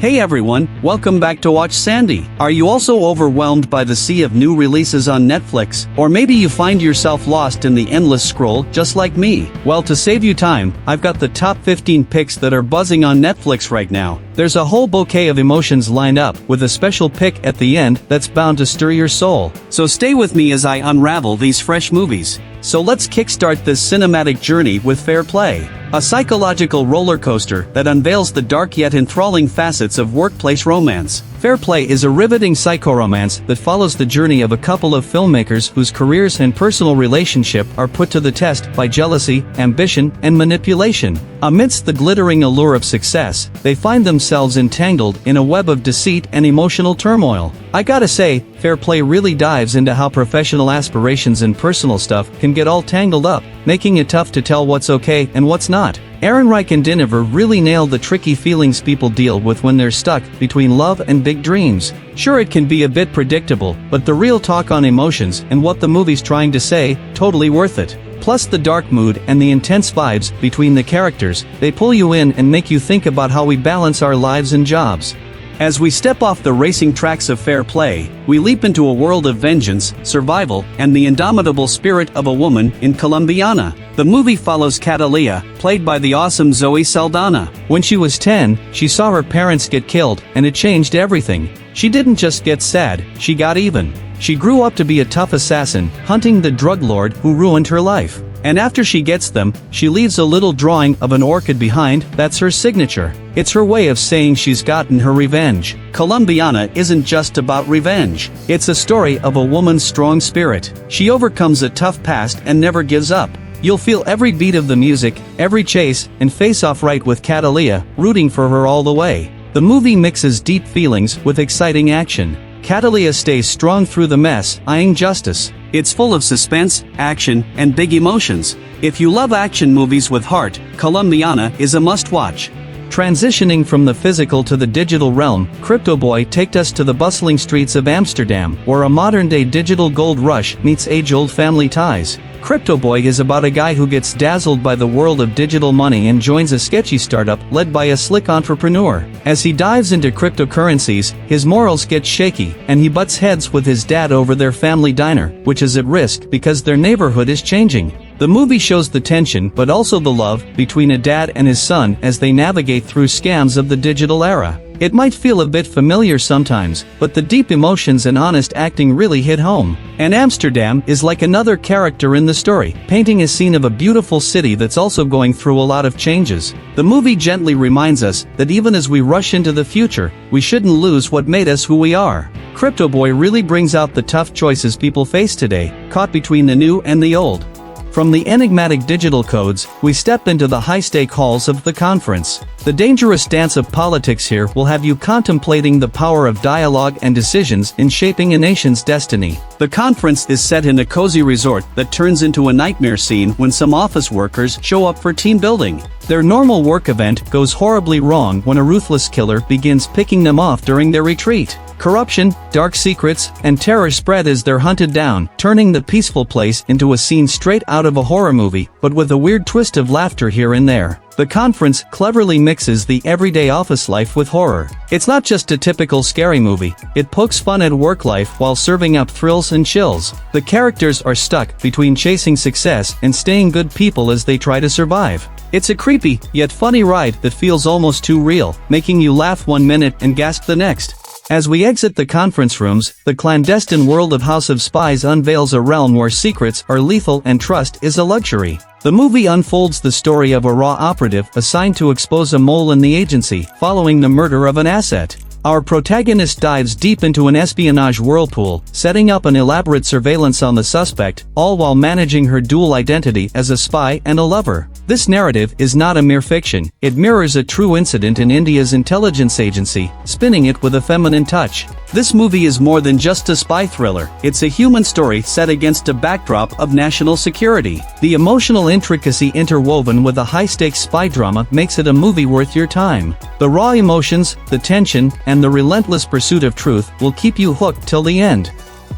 Hey everyone, welcome back to Watch Sandy. Are you also overwhelmed by the sea of new releases on Netflix? Or maybe you find yourself lost in the endless scroll, just like me? Well, to save you time, I've got the top 15 picks that are buzzing on Netflix right now. There's a whole bouquet of emotions lined up, with a special pick at the end that's bound to stir your soul. So stay with me as I unravel these fresh movies. So let's kickstart this cinematic journey with Fair Play, a psychological roller coaster that unveils the dark yet enthralling facets of workplace romance. Fair Play is a riveting psychoromance that follows the journey of a couple of filmmakers whose careers and personal relationship are put to the test by jealousy, ambition, and manipulation. Amidst the glittering allure of success, they find themselves entangled in a web of deceit and emotional turmoil. I gotta say, Fair Play really dives into how professional aspirations and personal stuff can get all tangled up, making it tough to tell what's okay and what's not. Ehrenreich and Dynevor really nailed the tricky feelings people deal with when they're stuck between love and big dreams. Sure, it can be a bit predictable, but the real talk on emotions and what the movie's trying to say, totally worth it. Plus the dark mood and the intense vibes between the characters, they pull you in and make you think about how we balance our lives and jobs. As we step off the racing tracks of Fair Play, we leap into a world of vengeance, survival, and the indomitable spirit of a woman in Colombiana. The movie follows Catalia, played by the awesome Zoe Saldana. When she was 10, she saw her parents get killed, and it changed everything. She didn't just get sad, she got even. She grew up to be a tough assassin, hunting the drug lord who ruined her life. And after she gets them, she leaves a little drawing of an orchid behind. That's her signature. It's her way of saying she's gotten her revenge. Colombiana isn't just about revenge. It's a story of a woman's strong spirit. She overcomes a tough past and never gives up. You'll feel every beat of the music, every chase, and face off right with Catalia, rooting for her all the way. The movie mixes deep feelings with exciting action. Catalia stays strong through the mess, eyeing justice. It's full of suspense, action, and big emotions. If you love action movies with heart, Colombiana is a must-watch. Transitioning from the physical to the digital realm, Crypto Boy takes us to the bustling streets of Amsterdam, where a modern-day digital gold rush meets age-old family ties. Crypto Boy is about a guy who gets dazzled by the world of digital money and joins a sketchy startup led by a slick entrepreneur. As he dives into cryptocurrencies, his morals get shaky, and he butts heads with his dad over their family diner, which is at risk because their neighborhood is changing. The movie shows the tension but also the love between a dad and his son as they navigate through scams of the digital era. It might feel a bit familiar sometimes, but the deep emotions and honest acting really hit home. And Amsterdam is like another character in the story, painting a scene of a beautiful city that's also going through a lot of changes. The movie gently reminds us that even as we rush into the future, we shouldn't lose what made us who we are. Crypto Boy really brings out the tough choices people face today, caught between the new and the old. From the enigmatic digital codes, we step into the high-stake halls of the conference. The dangerous dance of politics here will have you contemplating the power of dialogue and decisions in shaping a nation's destiny. The conference is set in a cozy resort that turns into a nightmare scene when some office workers show up for team building. Their normal work event goes horribly wrong when a ruthless killer begins picking them off during their retreat. Corruption, dark secrets, and terror spread as they're hunted down, turning the peaceful place into a scene straight out of a horror movie, but with a weird twist of laughter here and there. The conference cleverly mixes the everyday office life with horror. It's not just a typical scary movie, it pokes fun at work life while serving up thrills and chills. The characters are stuck between chasing success and staying good people as they try to survive. It's a creepy, yet funny ride that feels almost too real, making you laugh one minute and gasp the next. As we exit the conference rooms, the clandestine world of House of Spies unveils a realm where secrets are lethal and trust is a luxury. The movie unfolds the story of a raw operative assigned to expose a mole in the agency following the murder of an asset. Our protagonist dives deep into an espionage whirlpool, setting up an elaborate surveillance on the suspect, all while managing her dual identity as a spy and a lover. This narrative is not a mere fiction, it mirrors a true incident in India's intelligence agency, spinning it with a feminine touch. This movie is more than just a spy thriller, it's a human story set against a backdrop of national security. The emotional intricacy interwoven with a high-stakes spy drama makes it a movie worth your time. The raw emotions, the tension, and the relentless pursuit of truth will keep you hooked till the end.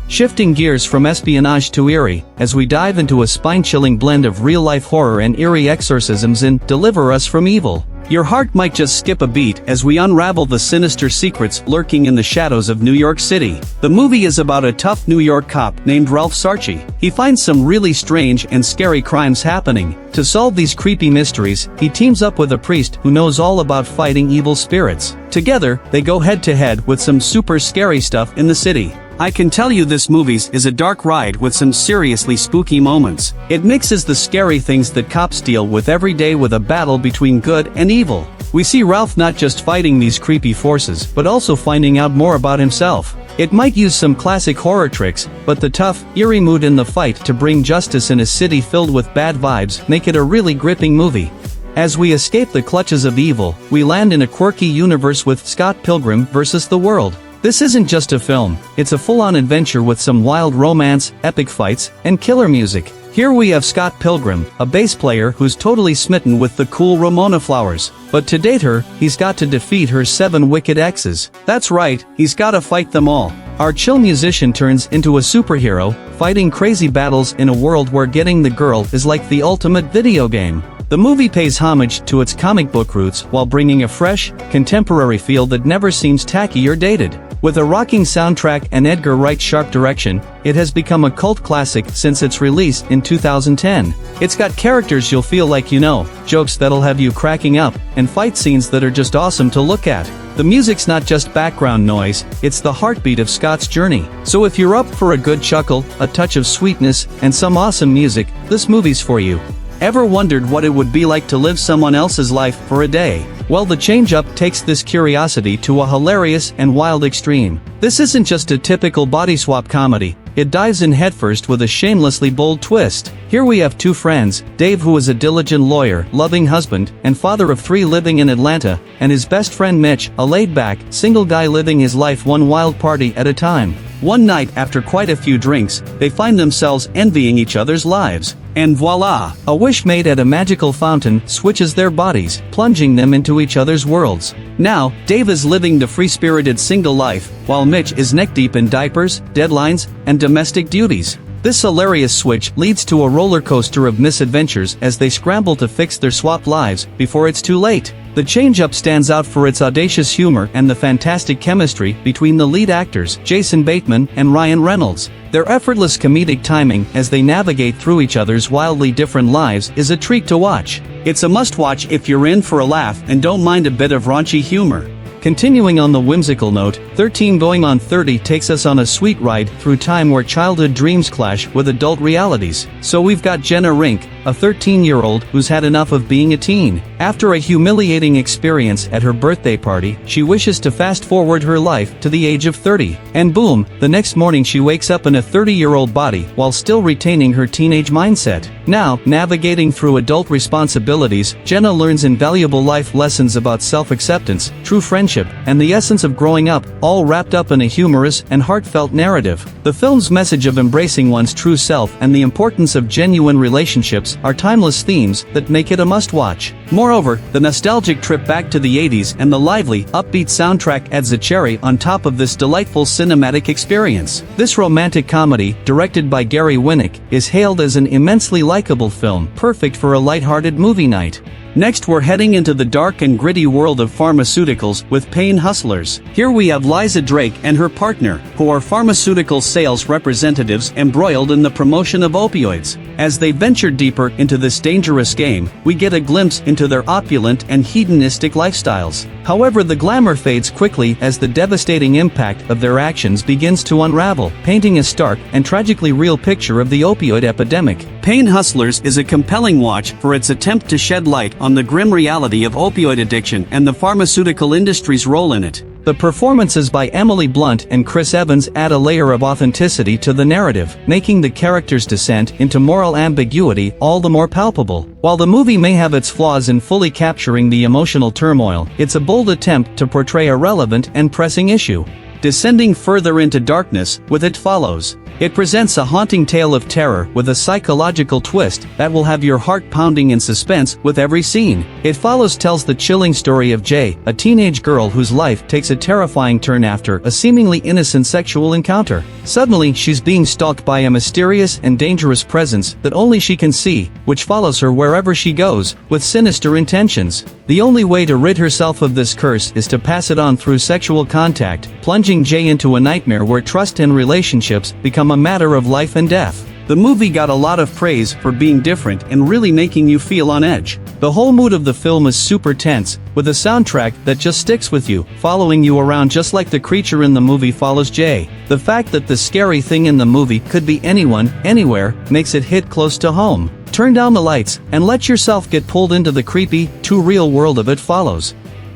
Shifting gears from espionage to eerie, as we dive into a spine-chilling blend of real-life horror and eerie exorcisms in Deliver Us from Evil. Your heart might just skip a beat as we unravel the sinister secrets lurking in the shadows of New York City. The movie is about a tough New York cop named Ralph Sarchi. He finds some really strange and scary crimes happening. To solve these creepy mysteries, he teams up with a priest who knows all about fighting evil spirits. Together, they go head-to-head with some super scary stuff in the city. I can tell you this movie is a dark ride with some seriously spooky moments. It mixes the scary things that cops deal with every day with a battle between good and evil. We see Ralph not just fighting these creepy forces but also finding out more about himself. It might use some classic horror tricks, but the tough, eerie mood in the fight to bring justice in a city filled with bad vibes make it a really gripping movie. As we escape the clutches of evil, we land in a quirky universe with Scott Pilgrim vs. the World. This isn't just a film, it's a full-on adventure with some wild romance, epic fights, and killer music. Here we have Scott Pilgrim, a bass player who's totally smitten with the cool Ramona flowers. But to date her, he's got to defeat her 7 wicked exes. That's right, he's gotta fight them all. Our chill musician turns into a superhero, fighting crazy battles in a world where getting the girl is like the ultimate video game. The movie pays homage to its comic book roots while bringing a fresh, contemporary feel that never seems tacky or dated. With a rocking soundtrack and Edgar Wright's sharp direction, it has become a cult classic since its release in 2010. It's got characters you'll feel like you know, jokes that'll have you cracking up, and fight scenes that are just awesome to look at. The music's not just background noise, it's the heartbeat of Scott's journey. So if you're up for a good chuckle, a touch of sweetness, and some awesome music, this movie's for you. Ever wondered what it would be like to live someone else's life for a day? Well, the change-up takes this curiosity to a hilarious and wild extreme. This isn't just a typical body swap comedy, it dives in headfirst with a shamelessly bold twist. Here we have 2 friends, Dave, who is a diligent lawyer, loving husband, and father of 3 living in Atlanta, and his best friend Mitch, a laid-back, single guy living his life one wild party at a time. One night, after quite a few drinks, they find themselves envying each other's lives. And voila! A wish made at a magical fountain switches their bodies, plunging them into each other's worlds. Now, Dave is living the free-spirited single life, while Mitch is neck-deep in diapers, deadlines, and domestic duties. This hilarious switch leads to a roller coaster of misadventures as they scramble to fix their swapped lives before it's too late. The change-up stands out for its audacious humor and the fantastic chemistry between the lead actors, Jason Bateman and Ryan Reynolds. Their effortless comedic timing as they navigate through each other's wildly different lives is a treat to watch. It's a must-watch if you're in for a laugh and don't mind a bit of raunchy humor. Continuing on the whimsical note, 13 Going on 30 takes us on a sweet ride through time where childhood dreams clash with adult realities. So we've got Jenna Rink, a 13-year-old who's had enough of being a teen. After a humiliating experience at her birthday party, she wishes to fast-forward her life to the age of 30. And boom, the next morning she wakes up in a 30-year-old body while still retaining her teenage mindset. Now, navigating through adult responsibilities, Jenna learns invaluable life lessons about self-acceptance, true friendship, and the essence of growing up, all wrapped up in a humorous and heartfelt narrative. The film's message of embracing one's true self and the importance of genuine relationships are timeless themes that make it a must-watch. Moreover, the nostalgic trip back to the 80s and the lively, upbeat soundtrack adds a cherry on top of this delightful cinematic experience. This romantic comedy, directed by Gary Winnick, is hailed as an immensely likable film, perfect for a lighthearted movie night. Next, we're heading into the dark and gritty world of pharmaceuticals with Pain Hustlers. Here we have Liza Drake and her partner, who are pharmaceutical sales representatives embroiled in the promotion of opioids. As they venture deeper into this dangerous game, we get a glimpse into their opulent and hedonistic lifestyles. However, the glamour fades quickly as the devastating impact of their actions begins to unravel, painting a stark and tragically real picture of the opioid epidemic. Pain Hustlers is a compelling watch for its attempt to shed light on the grim reality of opioid addiction and the pharmaceutical industry's role in it. The performances by Emily Blunt and Chris Evans add a layer of authenticity to the narrative, making the characters' descent into moral ambiguity all the more palpable. While the movie may have its flaws in fully capturing the emotional turmoil, it's a bold attempt to portray a relevant and pressing issue. Descending further into darkness, with It Follows. It presents a haunting tale of terror with a psychological twist that will have your heart pounding in suspense with every scene. It Follows tells the chilling story of Jay, a teenage girl whose life takes a terrifying turn after a seemingly innocent sexual encounter. Suddenly, she's being stalked by a mysterious and dangerous presence that only she can see, which follows her wherever she goes, with sinister intentions. The only way to rid herself of this curse is to pass it on through sexual contact, plunging Jay into a nightmare where trust and relationships become a matter of life and death. The movie got a lot of praise for being different and really making you feel on edge. The whole mood of the film is super tense, with a soundtrack that just sticks with you, following you around just like the creature in the movie follows Jay. The fact that the scary thing in the movie could be anyone, anywhere, makes it hit close to home. Turn down the lights, and let yourself get pulled into the creepy, too real world of It Follows.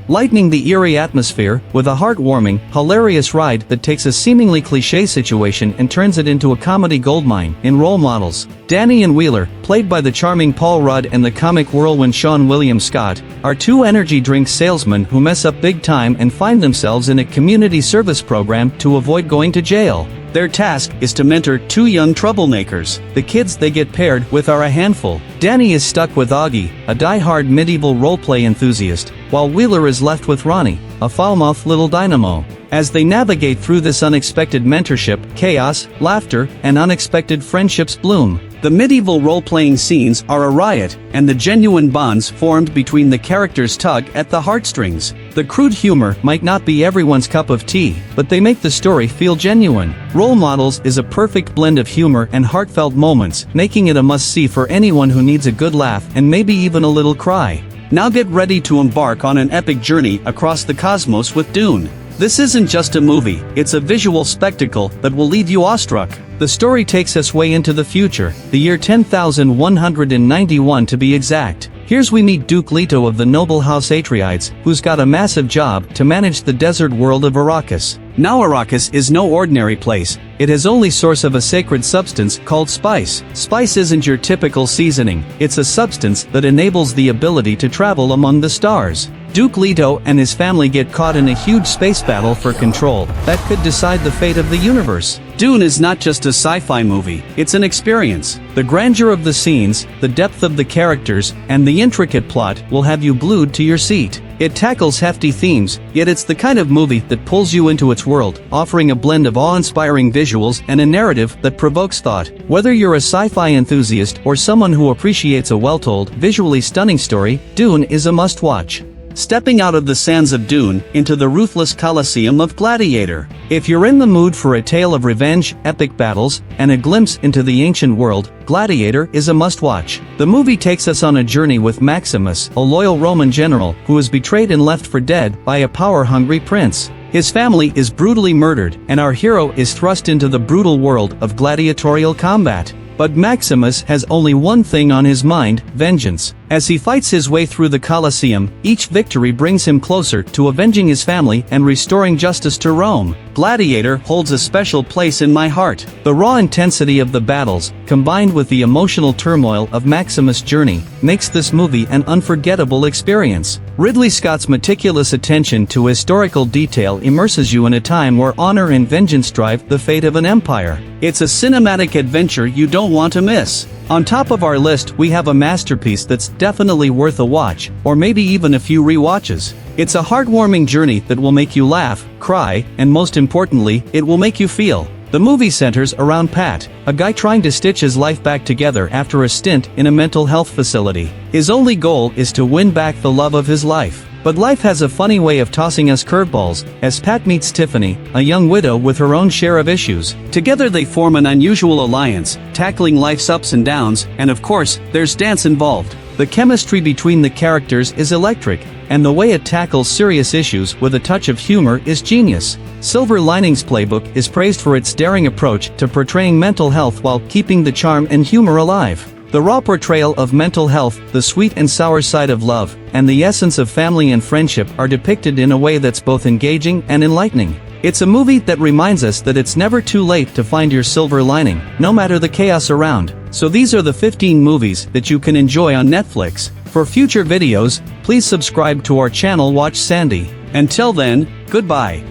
Lightening the eerie atmosphere with a heartwarming, hilarious ride that takes a seemingly cliché situation and turns it into a comedy goldmine. In role models, Danny and Wheeler, played by the charming Paul Rudd and the comic whirlwind Sean William Scott, are two energy drink salesmen who mess up big time and find themselves in a community service program to avoid going to jail. Their task is to mentor two young troublemakers. The kids they get paired with are a handful. Danny is stuck with Augie, a die-hard medieval roleplay enthusiast, while Wheeler is left with Ronnie, a foul-mouthed little dynamo. As they navigate through this unexpected mentorship, chaos, laughter, and unexpected friendships bloom. The medieval role-playing scenes are a riot, and the genuine bonds formed between the characters tug at the heartstrings. The crude humor might not be everyone's cup of tea, but they make the story feel genuine. Role Models is a perfect blend of humor and heartfelt moments, making it a must-see for anyone who needs a good laugh and maybe even a little cry. Now get ready to embark on an epic journey across the cosmos with Dune. This isn't just a movie, it's a visual spectacle that will leave you awestruck. The story takes us way into the future, the year 10,191 to be exact. Here's we meet Duke Leto of the noble House Atreides, who's got a massive job to manage the desert world of Arrakis. Now Arrakis is no ordinary place, it has only source of a sacred substance called spice. Spice isn't your typical seasoning, it's a substance that enables the ability to travel among the stars. Duke Leto and his family get caught in a huge space battle for control that could decide the fate of the universe. Dune is not just a sci-fi movie, it's an experience. The grandeur of the scenes, the depth of the characters, and the intricate plot will have you glued to your seat. It tackles hefty themes, yet it's the kind of movie that pulls you into its world, offering a blend of awe-inspiring visuals and a narrative that provokes thought. Whether you're a sci-fi enthusiast or someone who appreciates a well-told, visually stunning story, Dune is a must-watch. Stepping out of the sands of Dune into the ruthless Colosseum of Gladiator. If you're in the mood for a tale of revenge, epic battles, and a glimpse into the ancient world, Gladiator is a must-watch. The movie takes us on a journey with Maximus, a loyal Roman general who is betrayed and left for dead by a power-hungry prince. His family is brutally murdered, and our hero is thrust into the brutal world of gladiatorial combat. But Maximus has only one thing on his mind: vengeance. As he fights his way through the Colosseum, each victory brings him closer to avenging his family and restoring justice to Rome. Gladiator holds a special place in my heart. The raw intensity of the battles, combined with the emotional turmoil of Maximus' journey, makes this movie an unforgettable experience. Ridley Scott's meticulous attention to historical detail immerses you in a time where honor and vengeance drive the fate of an empire. It's a cinematic adventure you don't want to miss. On top of our list, we have a masterpiece that's definitely worth a watch, or maybe even a few rewatches. It's a heartwarming journey that will make you laugh, cry, and most importantly, it will make you feel. The movie centers around Pat, a guy trying to stitch his life back together after a stint in a mental health facility. His only goal is to win back the love of his life. But life has a funny way of tossing us curveballs, as Pat meets Tiffany, a young widow with her own share of issues. Together they form an unusual alliance, tackling life's ups and downs, and of course, there's dance involved. The chemistry between the characters is electric, and the way it tackles serious issues with a touch of humor is genius. Silver Linings Playbook is praised for its daring approach to portraying mental health while keeping the charm and humor alive. The raw portrayal of mental health, the sweet and sour side of love, and the essence of family and friendship are depicted in a way that's both engaging and enlightening. It's a movie that reminds us that it's never too late to find your silver lining, no matter the chaos around. So these are the 15 movies that you can enjoy on Netflix. For future videos, please subscribe to our channel Watch Sandy. Until then, goodbye.